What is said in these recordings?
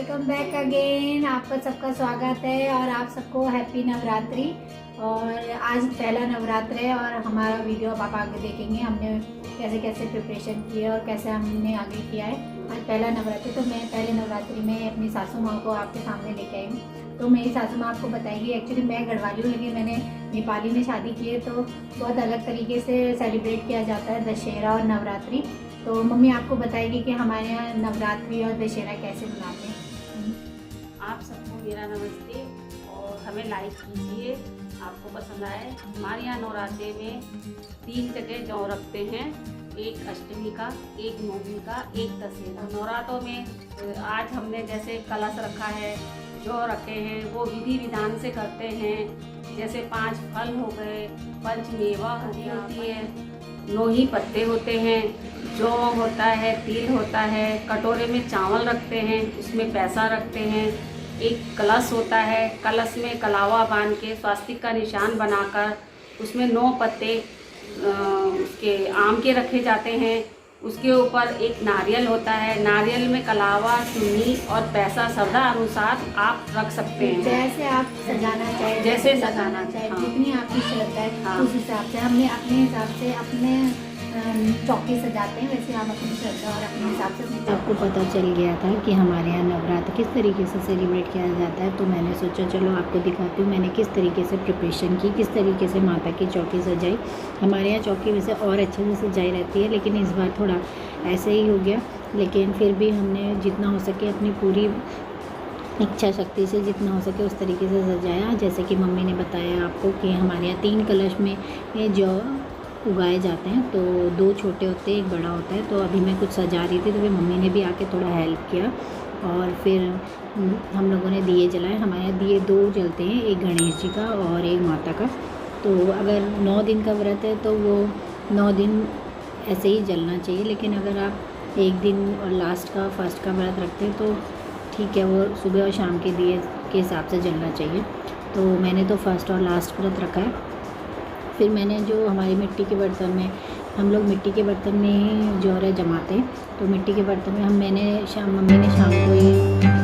Welcome back again. आपका सबका स्वागत है और आप सबको हैप्पी नवरात्रि। और आज पहला नवरात्र है और हमारा वीडियो आप आगे देखेंगे हमने कैसे कैसे प्रिपरेशन किया और कैसे हमने आगे किया है। आज पहला नवरात्रि, तो मैं पहले नवरात्रि में अपनी सासू माँ को आपके सामने लेके आई हूँ। तो मेरी सासू माँ आपको बताएगी, एक्चुअली मैं गढ़वाली हूँ लेकिन मैंने नेपाली में शादी की है, तो बहुत अलग तरीके से सेलिब्रेट किया जाता है दशहरा और नवरात्रि। तो मम्मी आपको बताएगी कि हमारे यहाँ नवरात्रि और दशहरा कैसे मनाते हैं। आप सबको मेरा नमस्ते और हमें लाइक कीजिए, आपको पसंद आए। हमारे यहाँ नवरात्रे में 3 जगह जौ रखते हैं, एक अष्टमी का, एक नवमी का, एक दशहरा। नवरात्रों में आज हमने जैसे कलश रखा है, जौ रखे हैं, वो विधि विधान से करते हैं। जैसे 5 फल हो गए, पंचमेवा होती है, 9 ही पत्ते होते हैं, जौ होता है, तिल होता है, कटोरे में चावल रखते हैं, उसमें पैसा रखते हैं। एक कलश होता है, कलश में कलावा बांध के स्वास्तिक का निशान बनाकर उसमें 9 पत्ते उसके आम के रखे जाते हैं। उसके ऊपर एक नारियल होता है, नारियल में कलावा, चुन्नी और पैसा श्रद्धा अनुसार आप रख सकते हैं। जैसे आप सजाना चाहे, जैसे सजाना चाहे, हाँ। जितनी आपकी श्रद्धा है, हाँ। उस हिसाब से हमने अपने हिसाब से अपने चौकी सजाते हैं, वैसे आप अपनी श्रद्धा और अपने हिसाब से। आपको पता चल गया था कि हमारे यहाँ नवरात्र किस तरीके से सेलिब्रेट किया जाता है, तो मैंने सोचा चलो आपको दिखाती हूँ मैंने किस तरीके से प्रिपरेशन की, किस तरीके से माता की चौकी सजाई। हमारे यहाँ चौकी वैसे और अच्छे से सजाई रहती है, लेकिन इस बार थोड़ा ऐसे ही हो गया। लेकिन फिर भी हमने जितना हो सके अपनी पूरी इच्छा शक्ति से जितना हो सके उस तरीके से सजाया। जैसे कि मम्मी ने बताया आपको कि हमारे यहाँ 3 कलश में जौ उगाए जाते हैं, तो 2 छोटे होते हैं, 1 बड़ा होता है। तो अभी मैं कुछ सजा रही थी तो फिर मम्मी ने भी आके थोड़ा हेल्प किया और फिर हम लोगों ने दिए जलाए। हमारे यहाँ दिए 2 जलते हैं, एक गणेश जी का और एक माता का। तो अगर 9 दिन का व्रत है तो वो 9 दिन ऐसे ही जलना चाहिए, लेकिन अगर आप 1 दिन और लास्ट का फर्स्ट का व्रत रखते हैं तो ठीक है, वो सुबह और शाम के दिए के हिसाब से जलना चाहिए। तो मैंने तो फर्स्ट और लास्ट व्रत रखा है। फिर मैंने जो हमारी मिट्टी के बर्तन में, हम लोग मिट्टी के बर्तन में ही जौरे जमाते हैं, तो मिट्टी के बर्तन में मम्मी ने शाम को ये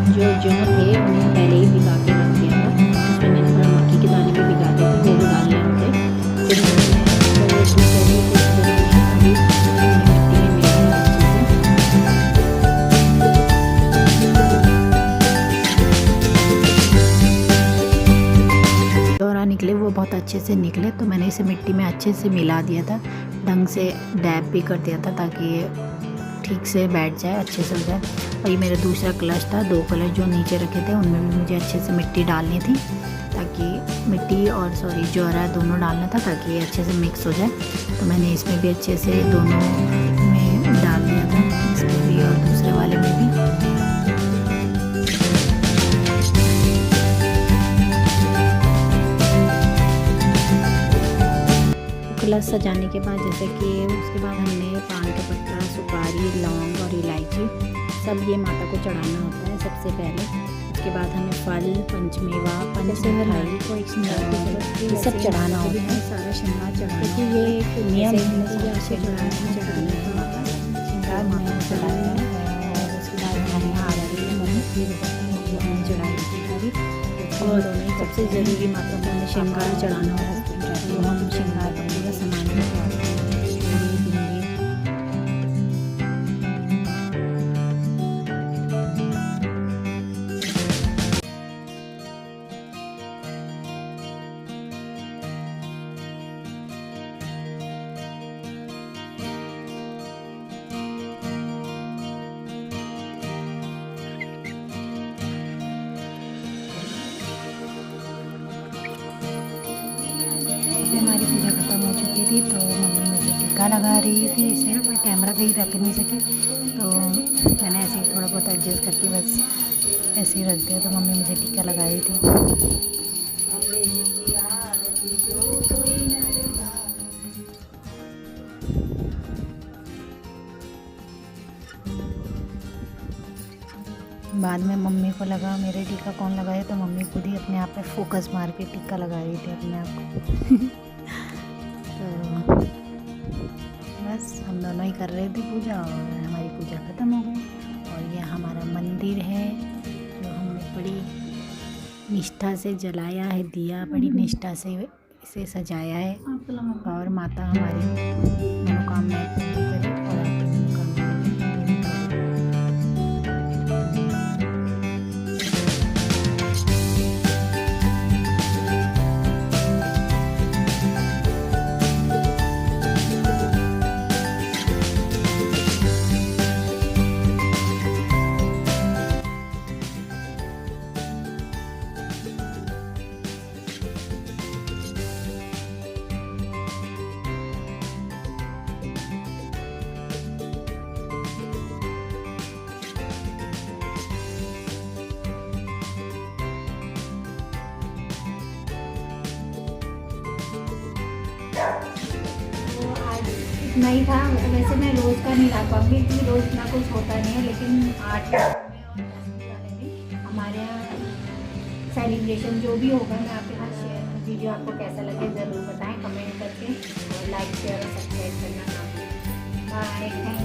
जो जौ थे उन्हें पहले ही भिगा के रख दिया था। उसमें मैंने थोड़ा मक्की के दाने भी भिगा दिए थे, वो भी डालने होते। फिर निकले, वो बहुत अच्छे से निकले, तो मैंने इसे मिट्टी में अच्छे से मिला दिया था, ढंग से डैब भी कर दिया था ताकि ये ठीक से बैठ जाए, अच्छे से हो जाए। और ये मेरा दूसरा कलश था, 2 कलश जो नीचे रखे थे उनमें भी मुझे अच्छे से मिट्टी डालनी थी, ताकि मिट्टी और जौरा दोनों डालना था ताकि ये अच्छे से मिक्स हो जाए। तो मैंने इसमें भी अच्छे से दोनों में डाल दिया था, इसमें भी और दूसरे वाले में भी। कलश सजाने के बाद जैसे कि उसके बाद हमने पान का पत्ता, सुपारी, लौंग और इलायची सब ये माता को चढ़ाना होता है सबसे पहले। उसके बाद हमें फल, पंचमेवा, पंचमिठाई को एक श्रृंगार सब चढ़ाना होता है, सारा श्रृंगार चढ़ाना, क्योंकि ये एक नियम है, श्रृंगार माता को चढ़ाना है। और उसके बाद हमारे यहाँ आरती हमने चढ़ाई थी, और सबसे ज़रूरी माता को हमें श्रृंगार चढ़ाना होता है, तो हम श्रृंगार का पूरा सामान हमारी पूजा खत्म हो चुकी थी, तो मम्मी मुझे टीका लगा रही थी। इसे मैं कैमरा कहीं रख नहीं सके, तो मैंने ऐसे ही थोड़ा बहुत एडजस्ट करके बस ऐसे ही रख दिया। तो मम्मी मुझे टीका लगा रही थी। बाद में मम्मी को लगा मेरे टीका कौन लगाए, तो मम्मी खुद ही अपने आप पे फोकस मार के टीका लगा रही थी अपने आप को। तो बस हम दोनों ही कर रहे थे पूजा, और हमारी पूजा ख़त्म हो गई। और ये हमारा मंदिर है बड़ी निष्ठा से जलाया है दिया, बड़ी निष्ठा से इसे सजाया है और माता हमारी मनोकामनाएं पूरी करे और आपकी मनोकामनाएं पूरी करे। तो आज इतना ही था। वैसे मैं रोज़ का नहीं ला पाऊँगी क्योंकि रोज़ इतना कुछ होता नहीं है, लेकिन 8 में और 10 वाले दिन हमारे यहाँ सेलिब्रेशन जो भी होगा मैं आपके साथ शेयर वीडियो आपको कैसा लगे ज़रूर बताएं कमेंट करके, और लाइक शेयर और सब्सक्राइब करना ना भूलें। Bye, thank